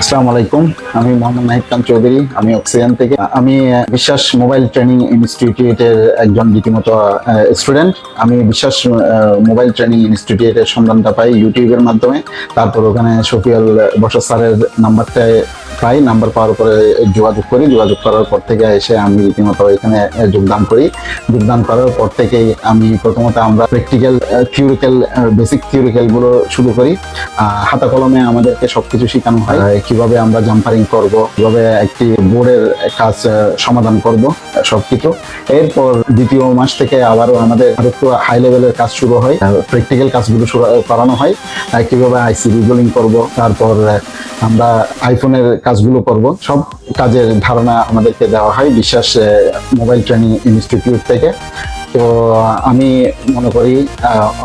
আসসালামু আলাইকুম। আমি মোহাম্মদ নাহিদ খান চৌধুরী। আমি অক্সিজেন থেকে। আমি বিশ্বাস মোবাইল ট্রেনিং ইনস্টিটিউটের একজন রীতিমতো স্টুডেন্ট। আমি বিশ্বাস মোবাইল ট্রেনিং ইনস্টিটিউটের সন্ধানটা পাই ইউটিউবের মাধ্যমে। তারপর ওখানে শফিউল বশর স্যারের নাম্বারটা পাই। নাম্বার পাওয়ার পরে যোগাযোগ করি। যোগাযোগ করার পর থেকে এসে আমি রীতিমতো এখানে যোগদান করি। যোগদান করার পর থেকেই আমি প্রথমত আমরা প্র্যাকটিক্যাল থিওরিক্যাল বেসিক থিওরিক্যাল গুলো শুরু করি। হাতে কলমে আমাদেরকে সবকিছু শেখানো হয়, কিভাবে আমরা জাম্পারিং করব, কিভাবে একটি বোর্ডের কাজ সমাধান করব, সবকিছু। এরপর দ্বিতীয় মাস থেকে আবারও আমাদের আরেকটু হাই লেভেলের কাজ শুরু হয়, প্র্যাকটিক্যাল কাজগুলো করানো হয়, কিভাবে আইসি রিগুলিং করব, তারপর আমরা আইফোনের কাজগুলো করব। সব কাজের ধারণা আমাদেরকে দেওয়া হয় বিশ্বাস মোবাইল ট্রেনিং ইনস্টিটিউট থেকে। তো আমি মনে করি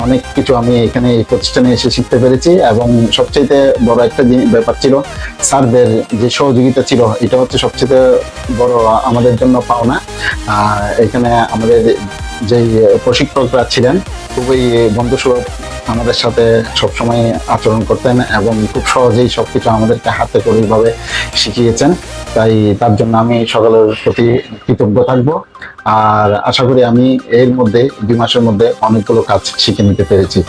অনেক কিছু আমি এখানে এই প্রতিষ্ঠানে এসে শিখতে পেরেছি, এবং সবচেয়ে বড় একটা ব্যাপার ছিল স্যারদের যে সহযোগিতা ছিল। এটা হচ্ছে সবচেয়ে বড় আমাদের জন্য পাওনা। এখানে আমাদের যেই প্রশিক্ষকরা ছিলেন খুবই বন্ধুসুলভ, আমাদের সাথে সবসময় আচরণ করতেন এবং খুব সহজেই সবকিছু আমাদেরকে হাতে কড়িভাবে শিখিয়েছেন। তাই তার জন্য আমি সকলের প্রতি কৃতজ্ঞ থাকবো। আর আশা করি আমি এর মধ্যে 2 মাসের মধ্যে অনেকগুলো কাজ শিখে নিতে পেরেছি।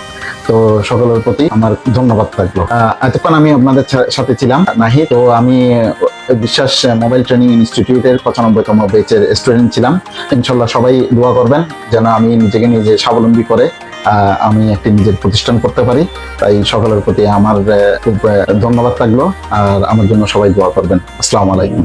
তো সকলের প্রতি আমার ধন্যবাদ থাকলো। এতক্ষণ আমি আপনাদের সাথে ছিলাম নাহি। তো আমি বিশ্বাস মোবাইল ট্রেনিং ইনস্টিটিউটের 95তম ব্যাচের স্টুডেন্ট ছিলাম। ইনশাল্লাহ সবাই দোয়া করবেন যেন আমি নিজেকে নিজে স্বাবলম্বী করে আমি একটি নিজের প্রতিষ্ঠান করতে পারি। তাই সকলের প্রতি আমার খুব ধন্যবাদ থাকলো। আর আমার জন্য সবাই দোয়া করবেন। আসসালামু আলাইকুম।